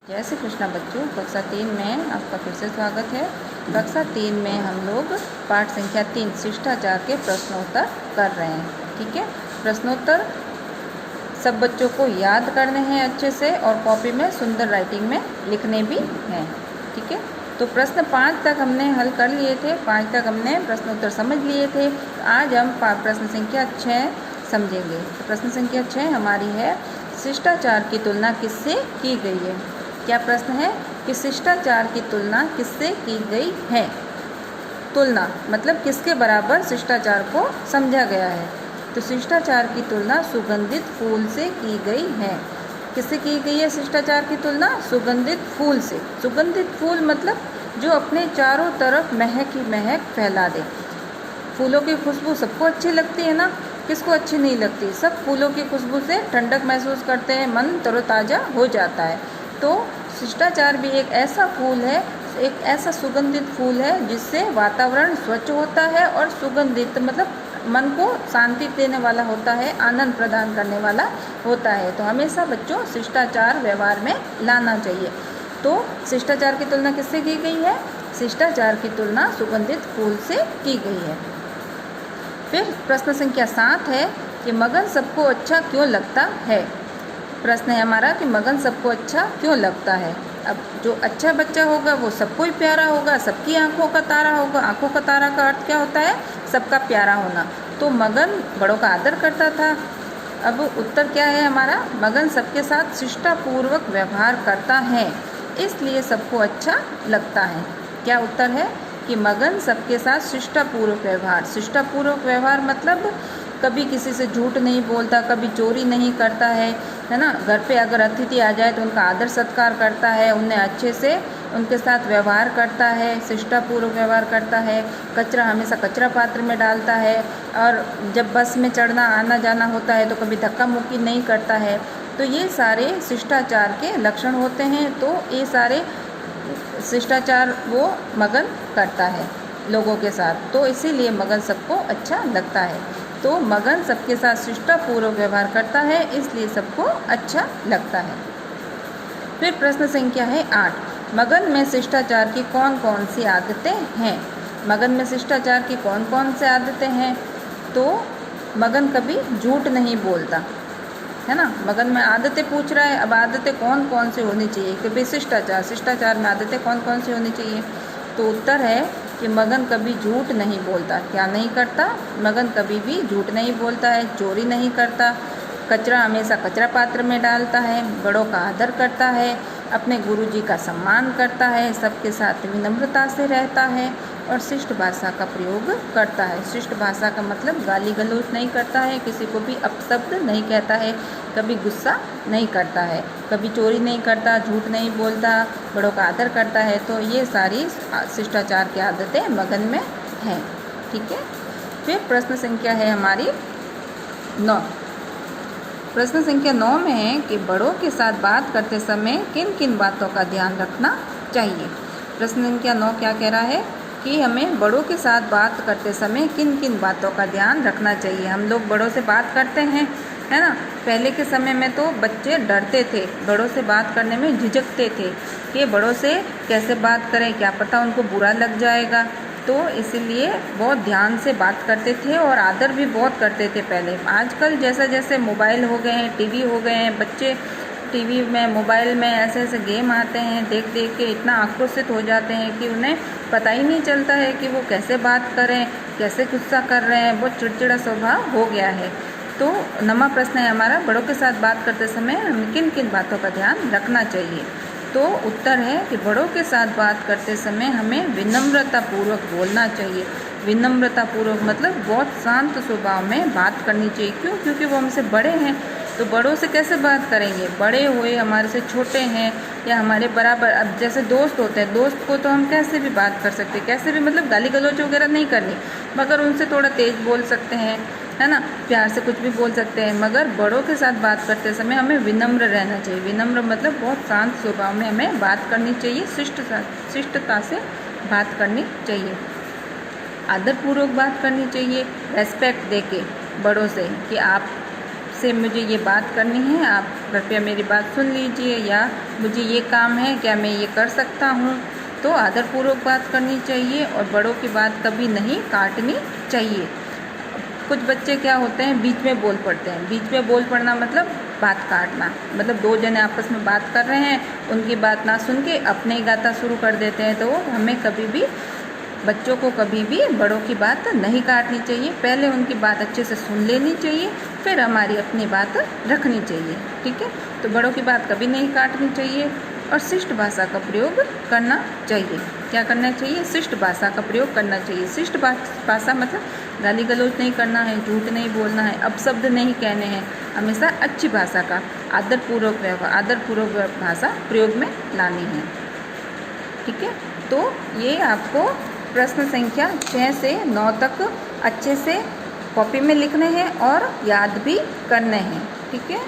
जय श्री कृष्णा बच्चों, कक्षा 3 में आपका फिर से स्वागत है। कक्षा 3 में हम लोग पाठ संख्या 3 शिष्टाचार के प्रश्नोत्तर कर रहे हैं। ठीक है, प्रश्नोत्तर सब बच्चों को याद करने हैं अच्छे से और कॉपी में सुंदर राइटिंग में लिखने भी हैं। ठीक है, तो प्रश्न 5 तक हमने हल कर लिए थे, 5 तक हमने प्रश्नोत्तर समझ लिए थे। आज हम प्रश्न संख्या 6 समझेंगे। तो प्रश्न संख्या 6 हमारी है, शिष्टाचार की तुलना किससे की गई है। क्या प्रश्न है कि शिष्टाचार की तुलना किससे की गई है। तुलना मतलब किसके बराबर शिष्टाचार को समझा गया है। तो शिष्टाचार की तुलना सुगंधित फूल से की गई है। किससे की गई है शिष्टाचार की तुलना? सुगंधित फूल से। सुगंधित फूल मतलब जो अपने चारों तरफ महक ही महक फैला दे। फूलों की खुशबू सबको अच्छी लगती है ना, किसको अच्छी नहीं लगती। सब फूलों की खुशबू से ठंडक महसूस करते हैं, मन तरोताज़ा हो जाता है। तो शिष्टाचार भी एक ऐसा फूल है, एक ऐसा सुगंधित फूल है जिससे वातावरण स्वच्छ होता है और सुगंधित मतलब मन को शांति देने वाला होता है, आनंद प्रदान करने वाला होता है। तो हमेशा बच्चों शिष्टाचार व्यवहार में लाना चाहिए। तो शिष्टाचार की तुलना किससे की गई है? शिष्टाचार की तुलना सुगंधित फूल से की गई है। फिर प्रश्न संख्या 7 है कि मगन सबको अच्छा क्यों लगता है। प्रश्न है हमारा कि मगन सबको अच्छा क्यों लगता है। अब जो अच्छा बच्चा होगा वो सबको ही प्यारा होगा, सबकी आंखों का तारा होगा। आंखों का तारा का अर्थ क्या होता है? सबका प्यारा होना। तो मगन बड़ों का आदर करता था। अब उत्तर क्या है हमारा? मगन सबके साथ शिष्टापूर्वक व्यवहार करता है, इसलिए सबको अच्छा लगता है। क्या उत्तर है कि मगन सबके साथ शिष्टापूर्वक व्यवहार। शिष्टापूर्वक व्यवहार मतलब कभी किसी से झूठ नहीं बोलता, कभी चोरी नहीं करता है ना। घर पे अगर अतिथि आ जाए तो उनका आदर सत्कार करता है, उन्हें अच्छे से उनके साथ व्यवहार करता है, शिष्टापूर्वक व्यवहार करता है। कचरा हमेशा कचरा पात्र में डालता है और जब बस में चढ़ना आना जाना होता है तो कभी धक्का मुक्की नहीं करता है। तो ये सारे शिष्टाचार के लक्षण होते हैं। तो ये सारे शिष्टाचार वो मगन करता है लोगों के साथ, तो इसीलिए मगन सबको अच्छा लगता है। तो मगन सबके साथ शिष्टापूर्वक व्यवहार करता है, इसलिए सबको अच्छा लगता है। फिर प्रश्न संख्या है 8, मगन में शिष्टाचार की कौन कौन सी आदतें हैं। मगन में शिष्टाचार की कौन कौन सी आदतें हैं? तो मगन कभी झूठ नहीं बोलता है ना। मगन में आदतें पूछ रहा है, अब आदतें कौन कौन सी होनी चाहिए कि भाई शिष्टाचार में आदतें कौन कौन सी होनी चाहिए। तो उत्तर है कि मगन कभी झूठ नहीं बोलता। क्या नहीं करता? मगन कभी भी झूठ नहीं बोलता है, चोरी नहीं करता, कचरा हमेशा कचरा पात्र में डालता है, बड़ों का आदर करता है, अपने गुरुजी का सम्मान करता है, सबके साथ विनम्रता से रहता है और शिष्ट भाषा का प्रयोग करता है। शिष्ट भाषा का मतलब गाली गलौज नहीं करता है, किसी को भी अपशब्द नहीं कहता है, कभी गुस्सा नहीं करता है, कभी चोरी नहीं करता, झूठ नहीं बोलता, बड़ों का आदर करता है। तो ये सारी शिष्टाचार की आदतें मगन में हैं। ठीक है, फिर प्रश्न संख्या है हमारी 9। प्रश्न संख्या 9 में है कि बड़ों के साथ बात करते समय किन किन बातों का ध्यान रखना चाहिए। प्रश्न संख्या 9 क्या कह रहा है कि हमें बड़ों के साथ बात करते समय किन किन बातों का ध्यान रखना चाहिए। हम लोग बड़ों से बात करते हैं, है ना। पहले के समय में तो बच्चे डरते थे, बड़ों से बात करने में झिझकते थे कि बड़ों से कैसे बात करें, क्या पता उनको बुरा लग जाएगा। तो इसलिए बहुत ध्यान से बात करते थे और आदर भी बहुत करते थे पहले। आजकल जैसे जैसे मोबाइल हो गए हैं, टीवी हो गए हैं, बच्चे टीवी में मोबाइल में ऐसे ऐसे गेम आते हैं, देख देख के इतना आक्रोशित हो जाते हैं कि उन्हें पता ही नहीं चलता है कि वो कैसे बात करें, कैसे गुस्सा कर रहे हैं। बहुत चिड़चिड़ा स्वभाव हो गया है। तो 9वां प्रश्न है हमारा, बड़ों के साथ बात करते समय हमें किन किन बातों का ध्यान रखना चाहिए। तो उत्तर है कि बड़ों के साथ बात करते समय हमें विनम्रतापूर्वक बोलना चाहिए। विनम्रतापूर्वक मतलब बहुत शांत स्वभाव में बात करनी चाहिए। क्यों? क्योंकि वो हमसे बड़े हैं। तो बड़ों से कैसे बात करेंगे? बड़े हुए हमारे से छोटे हैं या हमारे बराबर। अब जैसे दोस्त होते हैं, दोस्त को तो हम कैसे भी बात कर सकते हैं, कैसे भी मतलब गाली गलौज वगैरह नहीं करनी, मगर उनसे थोड़ा तेज़ बोल सकते हैं, है ना, प्यार से कुछ भी बोल सकते हैं। मगर बड़ों के साथ बात करते समय हमें विनम्र रहना चाहिए। विनम्र मतलब बहुत शांत स्वभाव में हमें बात करनी चाहिए, शिष्टता से बात करनी चाहिए, आदरपूर्वक बात करनी चाहिए, रेस्पेक्ट देके बड़ों से कि आप आपसे मुझे ये बात करनी है, आप कृपया मेरी बात सुन लीजिए, या मुझे ये काम है, क्या मैं ये कर सकता हूँ। तो आदरपूर्वक बात करनी चाहिए और बड़ों की बात कभी नहीं काटनी चाहिए। कुछ बच्चे क्या होते हैं, बीच में बोल पड़ते हैं। बीच में बोल पड़ना मतलब बात काटना, मतलब दो जने आपस में बात कर रहे हैं, उनकी बात ना सुन के अपने ही गाता शुरू कर देते हैं। तो हमें कभी भी, बच्चों को कभी भी बड़ों की बात नहीं काटनी चाहिए। पहले उनकी बात अच्छे से सुन लेनी चाहिए, फिर हमारी अपनी बात रखनी चाहिए। ठीक है, तो बड़ों की बात कभी नहीं काटनी चाहिए और शिष्ट भाषा का प्रयोग करना चाहिए। क्या करना चाहिए? शिष्ट भाषा का प्रयोग करना चाहिए। शिष्ट भाषा मतलब गाली गलौज नहीं करना है, झूठ नहीं बोलना है, अपशब्द नहीं कहने हैं, हमेशा अच्छी भाषा का आदरपूर्वक व्यवहार, आदरपूर्वक भाषा प्रयोग में लानी है। ठीक है, तो ये आपको प्रश्न संख्या 6 से 9 तक अच्छे से कॉपी में लिखने हैं और याद भी करने हैं। ठीक है।